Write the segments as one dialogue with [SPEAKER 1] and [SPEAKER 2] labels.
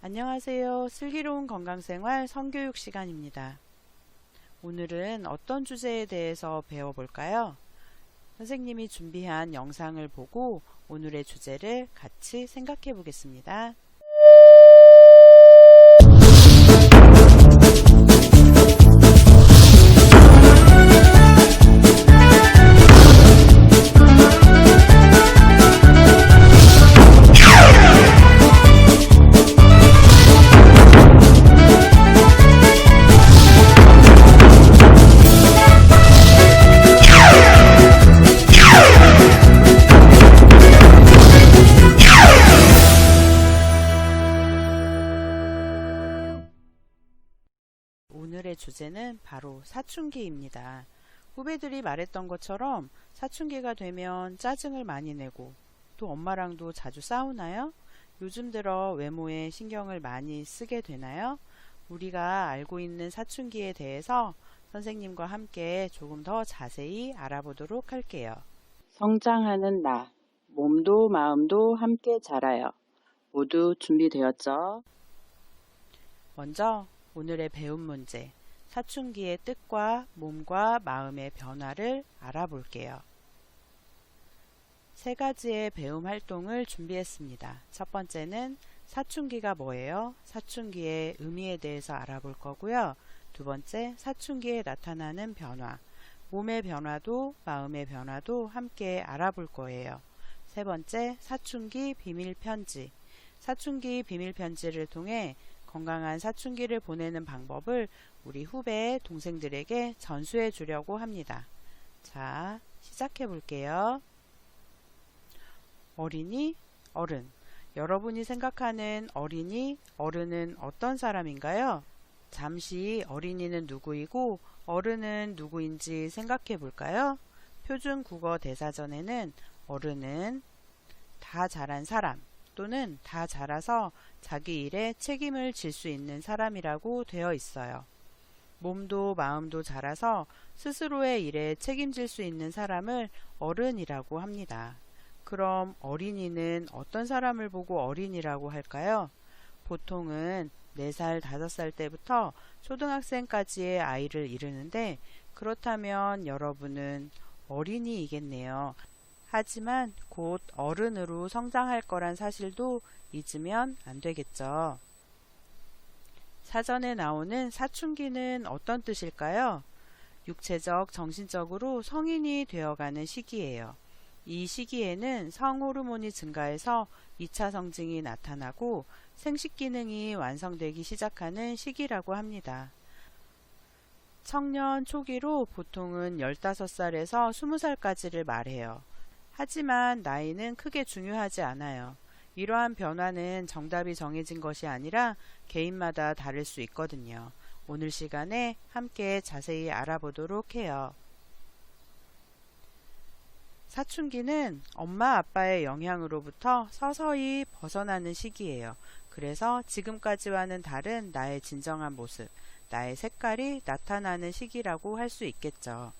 [SPEAKER 1] 안녕하세요. 슬기로운 건강생활 성교육 시간입니다. 오늘은 어떤 주제에 대해서 배워볼까요? 선생님이 준비한 영상을 보고 오늘의 주제를 같이 생각해 보겠습니다. 오늘의 주제는 바로 사춘기입니다. 후배들이 말했던 것처럼 사춘기가 되면 짜증을 많이 내고 또 엄마랑도 자주 싸우나요? 요즘 들어 외모에 신경을 많이 쓰게 되나요? 우리가 알고 있는 사춘기에 대해서 선생님과 함께 조금 더 자세히 알아보도록 할게요. 성장하는 나, 몸도 마음도 함께 자라요. 모두 준비되었죠? 먼저 오늘의 배움 문제, 사춘기의 뜻과 몸과 마음의 변화를 알아볼게요. 세 가지의 배움 활동을 준비했습니다. 첫 번째는 사춘기가 뭐예요? 사춘기의 의미에 대해서 알아볼 거고요. 두 번째, 사춘기에 나타나는 변화, 몸의 변화도 마음의 변화도 함께 알아볼 거예요. 세 번째, 사춘기 비밀 편지, 사춘기 비밀 편지를 통해 건강한 사춘기를 보내는 방법을 우리 후배 동생들에게 전수해 주려고 합니다. 자, 시작해 볼게요. 어린이, 어른. 여러분이 생각하는 어린이, 어른은 어떤 사람인가요? 잠시 어린이는 누구이고 어른은 누구인지 생각해 볼까요? 표준 국어 대사전에는 어른은 다 자란 사람 또는 다 자라서 자기 일에 책임을 질 수 있는 사람이라고 되어 있어요. 몸도 마음도 자라서 스스로의 일에 책임질 수 있는 사람을 어른이라고 합니다. 그럼 어린이는 어떤 사람을 보고 어린이라고 할까요? 보통은 4살, 5살 때부터 초등학생까지의 아이를 이르는데 그렇다면 여러분은 어린이이겠네요. 하지만 곧 어른으로 성장할 거란 사실도 잊으면 안 되겠죠. 사전에 나오는 사춘기는 어떤 뜻일까요? 육체적, 정신적으로 성인이 되어가는 시기예요. 이 시기에는 성호르몬이 증가해서 2차 성징이 나타나고 생식 기능이 완성되기 시작하는 시기라고 합니다. 청년 초기로 보통은 15살에서 20살까지를 말해요. 하지만 나이는 크게 중요하지 않아요. 이러한 변화는 정답이 정해진 것이 아니라 개인마다 다를 수 있거든요. 오늘 시간에 함께 자세히 알아보도록 해요. 사춘기는 엄마 아빠의 영향으로부터 서서히 벗어나는 시기예요. 그래서 지금까지와는 다른 나의 진정한 모습, 나의 색깔이 나타나는 시기라고 할 수 있겠죠.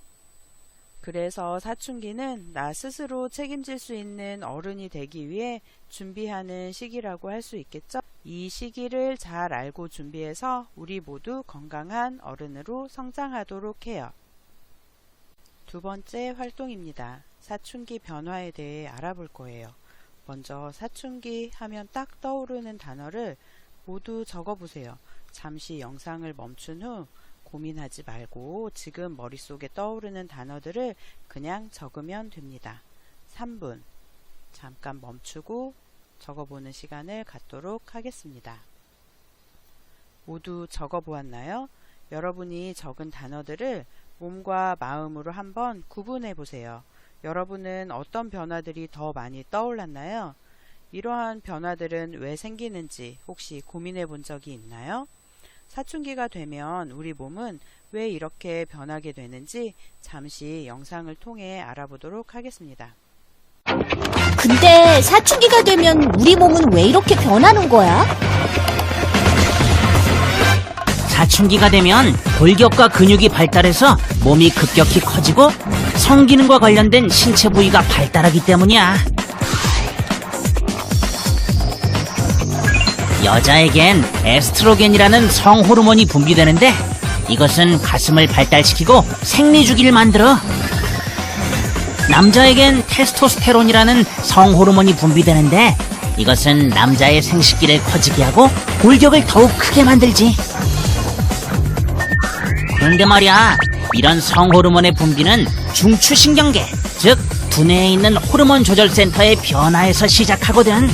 [SPEAKER 1] 그래서 사춘기는 나 스스로 책임질 수 있는 어른이 되기 위해 준비하는 시기라고 할 수 있겠죠. 이 시기를 잘 알고 준비해서 우리 모두 건강한 어른으로 성장하도록 해요. 두 번째 활동입니다. 사춘기 변화에 대해 알아볼 거예요. 먼저 사춘기 하면 딱 떠오르는 단어를 모두 적어보세요. 잠시 영상을 멈춘 후 고민하지 말고 지금 머릿속에 떠오르는 단어들을 그냥 적으면 됩니다. 3분 잠깐 멈추고 적어보는 시간을 갖도록 하겠습니다. 모두 적어보았나요? 여러분이 적은 단어들을 몸과 마음으로 한번 구분해 보세요. 여러분은 어떤 변화들이 더 많이 떠올랐나요? 이러한 변화들은 왜 생기는지 혹시 고민해 본 적이 있나요? 사춘기가 되면 우리 몸은 왜 이렇게 변하게 되는지 잠시 영상을 통해 알아보도록 하겠습니다.
[SPEAKER 2] 근데 사춘기가 되면 우리 몸은 왜 이렇게 변하는 거야?
[SPEAKER 3] 사춘기가 되면 골격과 근육이 발달해서 몸이 급격히 커지고 성기능과 관련된 신체 부위가 발달하기 때문이야. 여자에겐 에스트로겐이라는 성호르몬이 분비되는데 이것은 가슴을 발달시키고 생리주기를 만들어. 남자에겐 테스토스테론이라는 성호르몬이 분비되는데 이것은 남자의 생식기를 커지게 하고 골격을 더욱 크게 만들지. 그런데 말이야, 이런 성호르몬의 분비는 중추신경계, 즉 두뇌에 있는 호르몬 조절센터의 변화에서 시작하거든.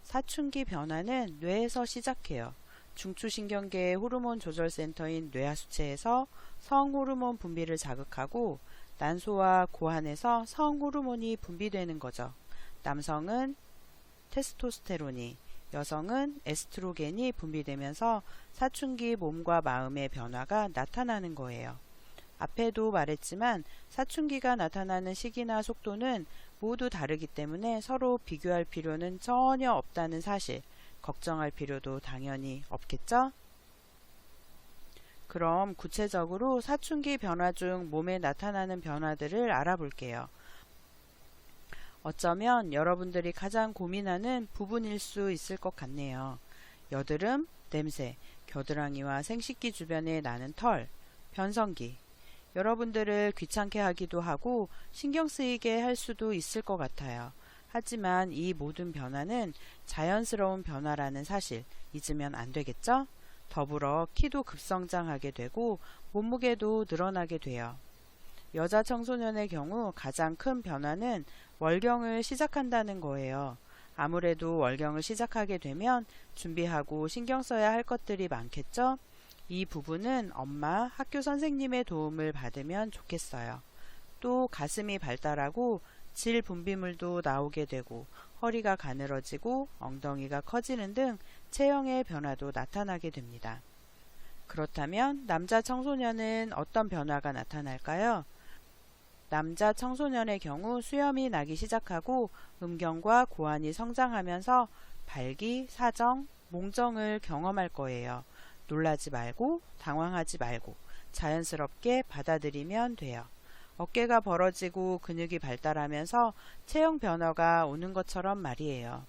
[SPEAKER 1] 사춘기 변화는 뇌에서 시작해요. 중추신경계의 호르몬 조절센터인 뇌하수체에서 성호르몬 분비를 자극하고 난소와 고환에서 성호르몬이 분비되는 거죠. 남성은 테스토스테론이, 여성은 에스트로겐이 분비되면서 사춘기 몸과 마음의 변화가 나타나는 거예요. 앞에도 말했지만 사춘기가 나타나는 시기나 속도는 모두 다르기 때문에 서로 비교할 필요는 전혀 없다는 사실, 걱정할 필요도 당연히 없겠죠? 그럼 구체적으로 사춘기 변화 중 몸에 나타나는 변화들을 알아볼게요. 어쩌면 여러분들이 가장 고민하는 부분일 수 있을 것 같네요. 여드름, 냄새, 겨드랑이와 생식기 주변에 나는 털, 변성기. 여러분들을 귀찮게 하기도 하고 신경 쓰이게 할 수도 있을 것 같아요. 하지만 이 모든 변화는 자연스러운 변화라는 사실 잊으면 안 되겠죠? 더불어 키도 급성장하게 되고 몸무게도 늘어나게 돼요. 여자 청소년의 경우 가장 큰 변화는 월경을 시작한다는 거예요. 아무래도 월경을 시작하게 되면 준비하고 신경 써야 할 것들이 많겠죠? 이 부분은 엄마, 학교 선생님의 도움을 받으면 좋겠어요. 또 가슴이 발달하고 질 분비물도 나오게 되고 허리가 가늘어지고 엉덩이가 커지는 등 체형의 변화도 나타나게 됩니다. 그렇다면 남자 청소년은 어떤 변화가 나타날까요? 남자 청소년의 경우 수염이 나기 시작하고 음경과 고환이 성장하면서 발기, 사정, 몽정을 경험할 거예요. 놀라지 말고 당황하지 말고 자연스럽게 받아들이면 돼요. 어깨가 벌어지고 근육이 발달하면서 체형 변화가 오는 것처럼 말이에요.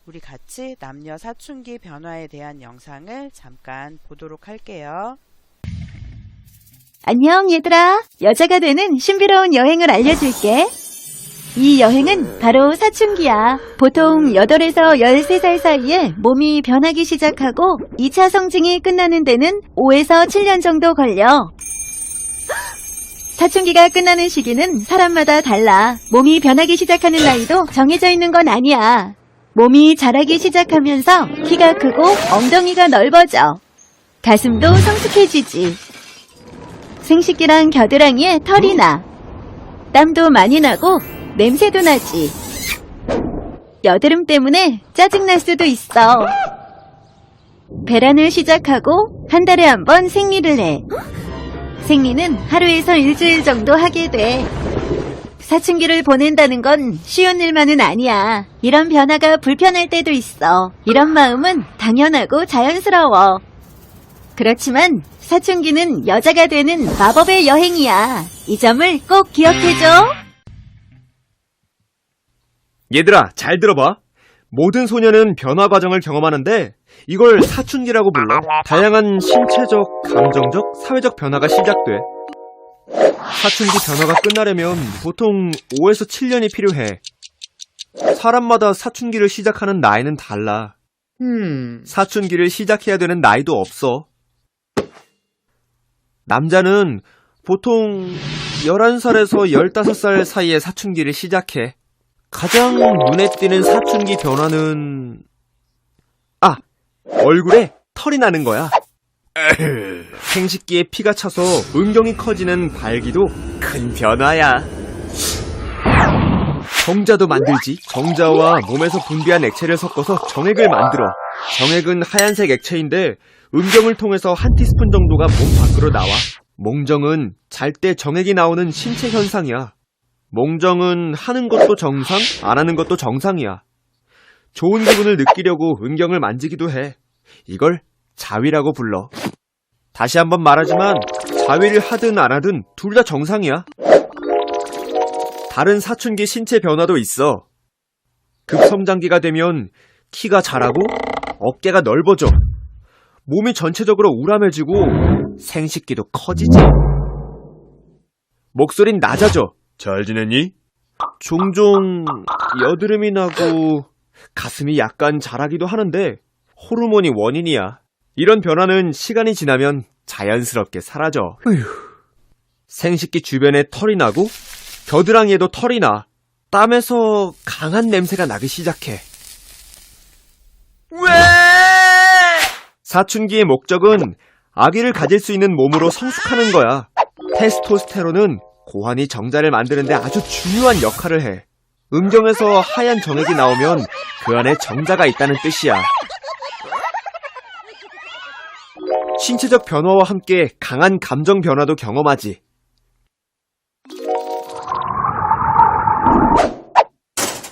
[SPEAKER 1] 우리 같이 남녀 사춘기 변화에 대한 영상을 잠깐 보도록 할게요.
[SPEAKER 2] 안녕 얘들아. 여자가 되는 신비로운 여행을 알려줄게. 이 여행은 바로 사춘기야. 보통 8에서 13살 사이에 몸이 변하기 시작하고 2차 성징이 끝나는 데는 5에서 7년 정도 걸려. 사춘기가 끝나는 시기는 사람마다 달라. 몸이 변하기 시작하는 나이도 정해져 있는 건 아니야. 몸이 자라기 시작하면서 키가 크고 엉덩이가 넓어져. 가슴도 성숙해지지. 생식기랑 겨드랑이에 털이 나. 땀도 많이 나고 냄새도 나지. 여드름 때문에 짜증날 수도 있어. 배란을 시작하고 한 달에 한 번 생리를 해. 생리는 하루에서 일주일 정도 하게 돼. 사춘기를 보낸다는 건 쉬운 일만은 아니야. 이런 변화가 불편할 때도 있어. 이런 마음은 당연하고 자연스러워. 그렇지만 사춘기는 여자가 되는 마법의 여행이야. 이 점을 꼭 기억해줘.
[SPEAKER 4] 얘들아, 잘 들어봐. 모든 소녀는 변화 과정을 경험하는데 이걸 사춘기라고 불러. 다양한 신체적, 감정적, 사회적 변화가 시작돼. 사춘기 변화가 끝나려면 보통 5에서 7년이 필요해. 사람마다 사춘기를 시작하는 나이는 달라. 사춘기를 시작해야 되는 나이도 없어. 남자는 보통 11살에서 15살 사이에 사춘기를 시작해. 가장 눈에 띄는 사춘기 변화는 얼굴에 털이 나는 거야. 생식기에 피가 차서 음경이 커지는 발기도 큰 변화야. 정자도 만들지. 정자와 몸에서 분비한 액체를 섞어서 정액을 만들어. 정액은 하얀색 액체인데 음경을 통해서 한 티스푼 정도가 몸 밖으로 나와. 몽정은 잘 때 정액이 나오는 신체 현상이야. 몽정은 하는 것도 정상, 안 하는 것도 정상이야. 좋은 기분을 느끼려고 음경을 만지기도 해. 이걸 자위라고 불러. 다시 한번 말하지만 자위를 하든 안 하든 둘 다 정상이야. 다른 사춘기 신체 변화도 있어. 급성장기가 되면 키가 자라고 어깨가 넓어져. 몸이 전체적으로 우람해지고 생식기도 커지지. 목소린 낮아져. 잘 지냈니? 종종 여드름이 나고 가슴이 약간 자라기도 하는데 호르몬이 원인이야. 이런 변화는 시간이 지나면 자연스럽게 사라져. 생식기 주변에 털이 나고 겨드랑이에도 털이 나. 땀에서 강한 냄새가 나기 시작해. 왜? 사춘기의 목적은 아기를 가질 수 있는 몸으로 성숙하는 거야. 테스토스테론은 고환이 정자를 만드는데 아주 중요한 역할을 해. 음경에서 하얀 정액이 나오면 그 안에 정자가 있다는 뜻이야. 신체적 변화와 함께 강한 감정 변화도 경험하지.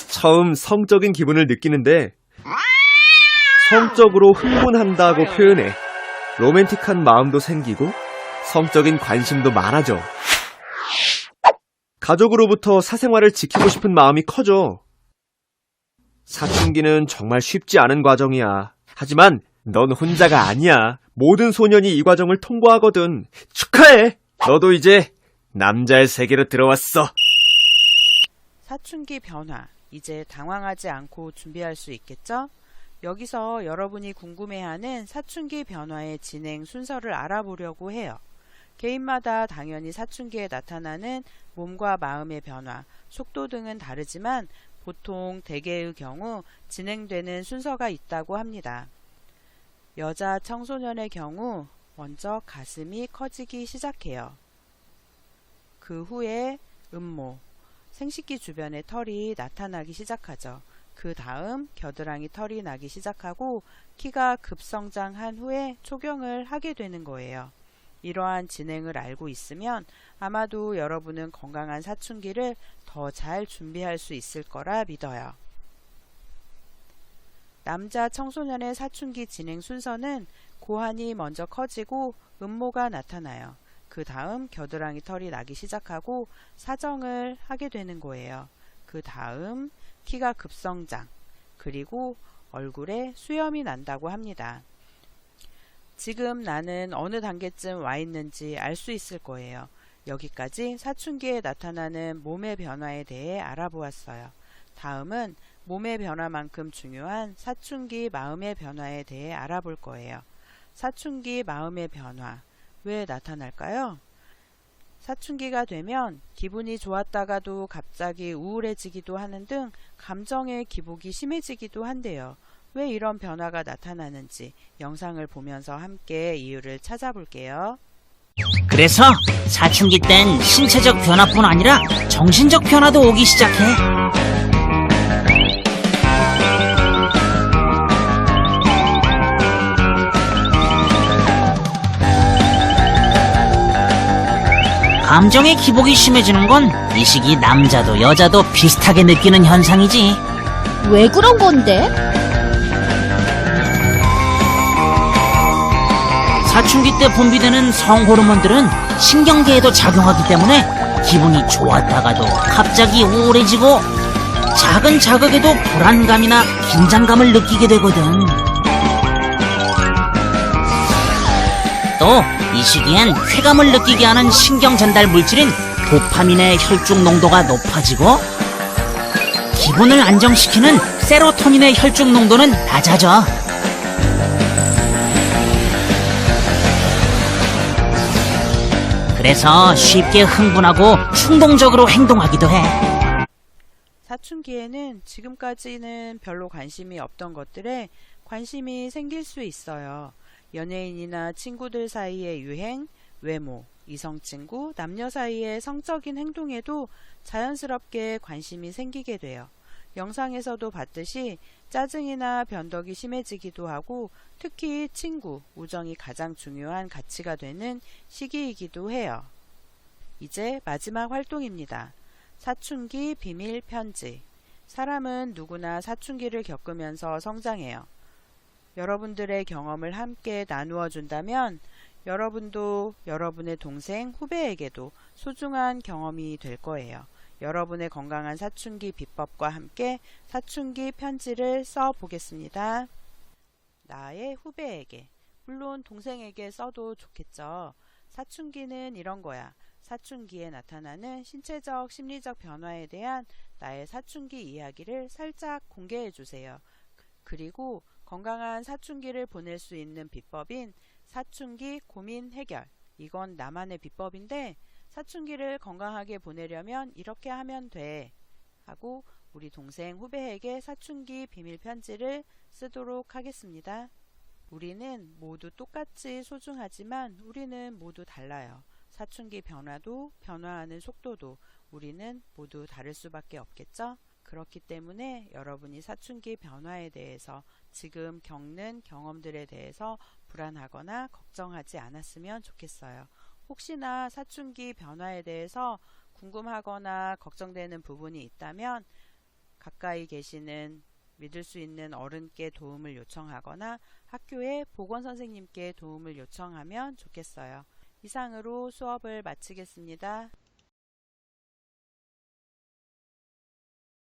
[SPEAKER 4] 처음 성적인 기분을 느끼는데 성적으로 흥분한다고 표현해. 로맨틱한 마음도 생기고 성적인 관심도 많아져. 가족으로부터 사생활을 지키고 싶은 마음이 커져. 사춘기는 정말 쉽지 않은 과정이야. 하지만 넌 혼자가 아니야. 모든 소년이 이 과정을 통과하거든. 축하해! 너도 이제 남자의 세계로 들어왔어.
[SPEAKER 1] 사춘기 변화, 이제 당황하지 않고 준비할 수 있겠죠? 여기서 여러분이 궁금해하는 사춘기 변화의 진행 순서를 알아보려고 해요. 개인마다 당연히 사춘기에 나타나는 몸과 마음의 변화, 속도 등은 다르지만 보통 대개의 경우 진행되는 순서가 있다고 합니다. 여자 청소년의 경우 먼저 가슴이 커지기 시작해요. 그 후에 음모, 생식기 주변에 털이 나타나기 시작하죠. 그 다음 겨드랑이 털이 나기 시작하고 키가 급성장한 후에 초경을 하게 되는 거예요. 이러한 진행을 알고 있으면 아마도 여러분은 건강한 사춘기를 더 잘 준비할 수 있을 거라 믿어요. 남자 청소년의 사춘기 진행 순서는 고환이 먼저 커지고 음모가 나타나요. 그 다음 겨드랑이 털이 나기 시작하고 사정을 하게 되는 거예요. 그 다음 키가 급성장, 그리고 얼굴에 수염이 난다고 합니다. 지금 나는 어느 단계쯤 와 있는지 알 수 있을 거예요. 여기까지 사춘기에 나타나는 몸의 변화에 대해 알아보았어요. 다음은 몸의 변화만큼 중요한 사춘기 마음의 변화에 대해 알아볼 거예요. 사춘기 마음의 변화, 왜 나타날까요? 사춘기가 되면 기분이 좋았다가도 갑자기 우울해지기도 하는 등 감정의 기복이 심해지기도 한대요. 왜 이런 변화가 나타나는지 영상을 보면서 함께 이유를 찾아볼게요.
[SPEAKER 3] 그래서 사춘기 땐 신체적 변화뿐 아니라 정신적 변화도 오기 시작해. 감정의 기복이 심해지는 건 이 시기 남자도 여자도 비슷하게 느끼는 현상이지.
[SPEAKER 2] 왜 그런 건데?
[SPEAKER 3] 사춘기 때 분비되는 성호르몬들은 신경계에도 작용하기 때문에 기분이 좋았다가도 갑자기 우울해지고 작은 자극에도 불안감이나 긴장감을 느끼게 되거든. 또 이 시기엔 쾌감을 느끼게 하는 신경 전달 물질인 도파민의 혈중 농도가 높아지고 기분을 안정시키는 세로토닌의 혈중 농도는 낮아져. 그래서 쉽게 흥분하고 충동적으로 행동하기도 해.
[SPEAKER 1] 사춘기에는 지금까지는 별로 관심이 없던 것들에 관심이 생길 수 있어요. 연예인이나 친구들 사이의 유행, 외모, 이성친구, 남녀 사이의 성적인 행동에도 자연스럽게 관심이 생기게 돼요. 영상에서도 봤듯이 짜증이나 변덕이 심해지기도 하고 특히 친구, 우정이 가장 중요한 가치가 되는 시기이기도 해요. 이제 마지막 활동입니다. 사춘기 비밀 편지. 사람은 누구나 사춘기를 겪으면서 성장해요. 여러분들의 경험을 함께 나누어 준다면 여러분도 여러분의 동생, 후배에게도 소중한 경험이 될 거예요. 여러분의 건강한 사춘기 비법과 함께 사춘기 편지를 써 보겠습니다. 나의 후배에게, 물론 동생에게 써도 좋겠죠. 사춘기는 이런 거야. 사춘기에 나타나는 신체적, 심리적 변화에 대한 나의 사춘기 이야기를 살짝 공개해 주세요. 그리고 건강한 사춘기를 보낼 수 있는 비법인 사춘기 고민 해결. 이건 나만의 비법인데 사춘기를 건강하게 보내려면 이렇게 하면 돼 하고 우리 동생 후배에게 사춘기 비밀 편지를 쓰도록 하겠습니다. 우리는 모두 똑같이 소중하지만 우리는 모두 달라요. 사춘기 변화도 변화하는 속도도 우리는 모두 다를 수밖에 없겠죠? 그렇기 때문에 여러분이 사춘기 변화에 대해서 지금 겪는 경험들에 대해서 불안하거나 걱정하지 않았으면 좋겠어요. 혹시나 사춘기 변화에 대해서 궁금하거나 걱정되는 부분이 있다면 가까이 계시는 믿을 수 있는 어른께 도움을 요청하거나 학교의 보건선생님께 도움을 요청하면 좋겠어요. 이상으로 수업을 마치겠습니다.